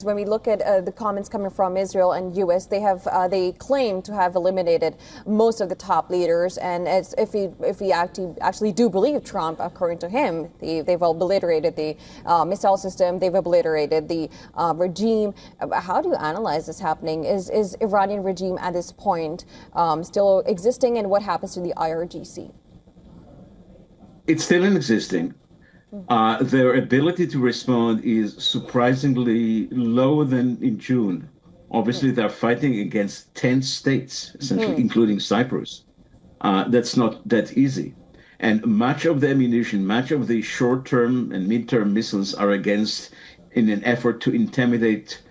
When we look at the comments coming from Israel and U.S., they claim to have eliminated most of the top leaders, and as if we actually do believe Trump, according to him, they've obliterated the missile system, they've obliterated the regime. How do you analyze this happening? Is Iranian regime at this point still existing, and what happens to the IRGC? It's still existing. Their ability to respond is surprisingly lower than in June. Obviously, they're fighting against 10 states, essentially, including Cyprus. That's not that easy. And much of the ammunition, much of the short-term and mid-term missiles are in an effort to intimidate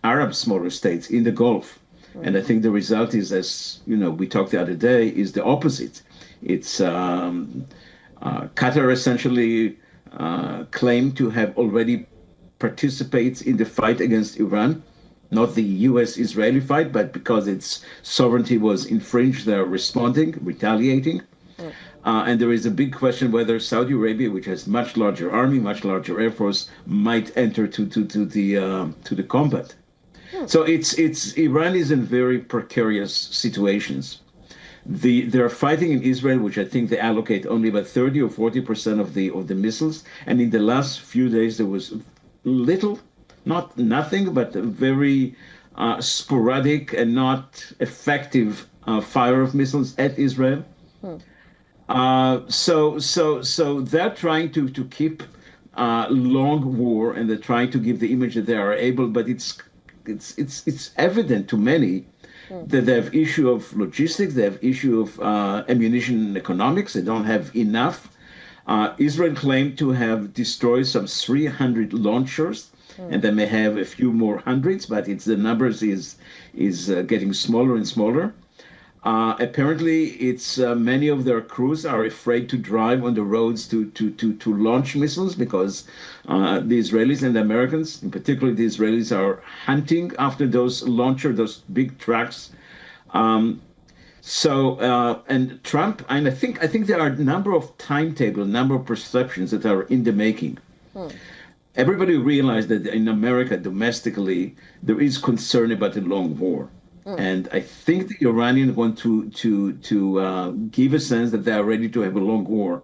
Arab smaller states in the Gulf. And I think the result is, as you know, we talked the other day, is the opposite. It's Qatar essentially claimed to have already participates in the fight against Iran, not the U.S.-Israeli fight, but because its sovereignty was infringed, they're responding, retaliating. And there is a big question whether Saudi Arabia, which has much larger army, much larger air force, might enter to the combat. So Iran is in very precarious situations. They're fighting in Israel, which I think they allocate only about 30 or 40% of the missiles. And in the last few days, there was little, not nothing, but very sporadic and not effective fire of missiles at Israel. So they're trying to keep long war, and they're trying to give the image that they are able, but it's evident to many that they have issue of logistics, they have issue of ammunition economics, they don't have enough. Israel claimed to have destroyed some 300 launchers, and they may have a few more hundreds, but the numbers is getting smaller and smaller. Apparently, many of their crews are afraid to drive on the roads to launch missiles because the Israelis and the Americans, in particular the Israelis, are hunting after those big trucks. And Trump, and I think there are a number of number of perceptions that are in the making. Everybody realized that in America, domestically, there is concern about a long war. And I think the Iranians want to give a sense that they are ready to have a long war.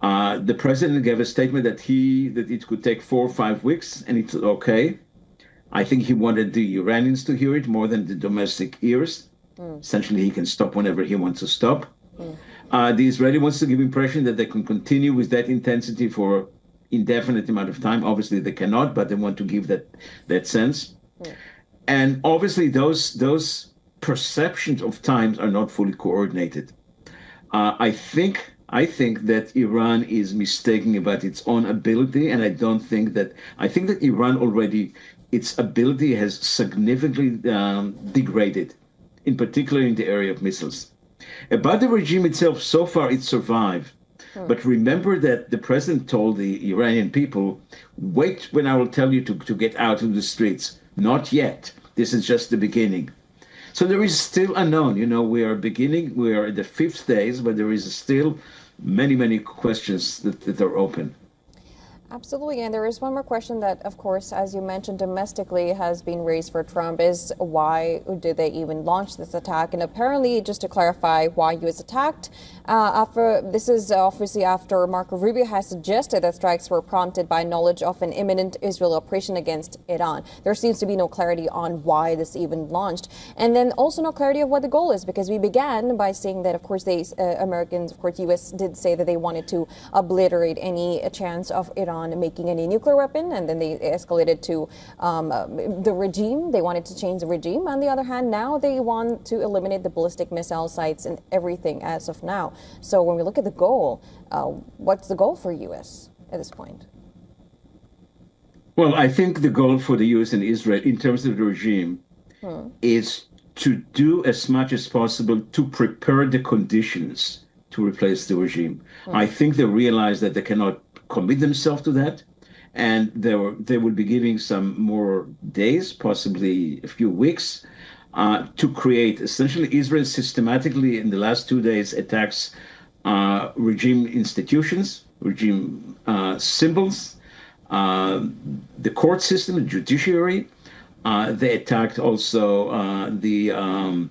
The president gave a statement that it could take 4 or 5 weeks, and it's okay. I think he wanted the Iranians to hear it more than the domestic ears. Essentially, he can stop whenever he wants to stop. The Israeli wants to give impression that they can continue with that intensity for indefinite amount of time. Obviously, they cannot, but they want to give that sense. And obviously, those perceptions of times are not fully coordinated. I think that Iran is mistaken about its own ability, and I think that Iran already, its ability has significantly degraded, in particular in the area of missiles. About the regime itself, so far it survived. But remember that the president told the Iranian people, wait when I will tell you to get out of the streets. Not yet. This is just the beginning. So there is still unknown. We are at the 5th days, but there is still many questions that are open. Absolutely. And there is one more question that, of course, as you mentioned, domestically has been raised for Trump is why did they even launch this attack? And apparently, just to clarify why U.S. attacked, this is obviously after Marco Rubio has suggested that strikes were prompted by knowledge of an imminent Israeli operation against Iran. There seems to be no clarity on why this even launched. And then also no clarity of what the goal is, because we began by saying that, of course, Americans, of course, U.S. did say that they wanted to obliterate any chance of Iran making any nuclear weapon, and then they escalated to the regime. They wanted to change the regime. On the other hand, now they want to eliminate the ballistic missile sites and everything as of now. So when we look at the goal, what's the goal for U.S. at this point? Well, I think the goal for the U.S. and Israel in terms of the regime is to do as much as possible to prepare the conditions to replace the regime. I think they realize that they cannot commit themselves to that, and they will be giving some more days, possibly a few weeks, to create. Essentially, Israel systematically in the last 2 days attacks regime institutions, regime symbols, the court system, the judiciary. They attacked also the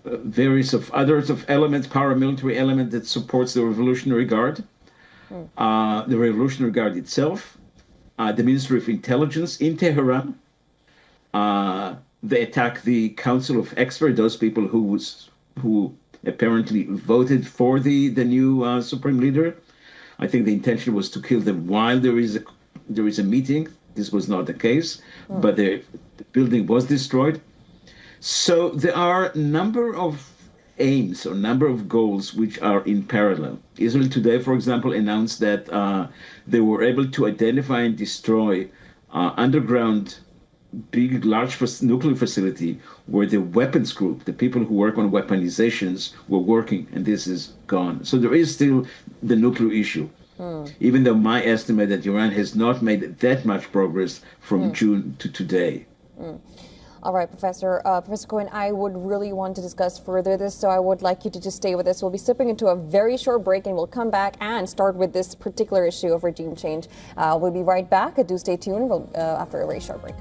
various of others of elements, paramilitary element that supports the Revolutionary Guard, the Revolutionary Guard itself, the Ministry of Intelligence in Tehran. They attacked the Council of Experts, those people who apparently voted for the new supreme leader. I think the intention was to kill them while there is a meeting. This was not the case, but the building was destroyed. So there are a number of aims or number of goals which are in parallel. Israel today, for example, announced that they were able to identify and destroy underground large nuclear facility where the weapons group, the people who work on weaponizations, were working, and this is gone. So there is still the nuclear issue, even though my estimate that Iran has not made that much progress from June to today. All right, Professor Cohen, I would really want to discuss further this, so I would like you to just stay with us. We'll be stepping into a very short break, and we'll come back and start with this particular issue of regime change. We'll be right back. Do stay tuned after a very short break.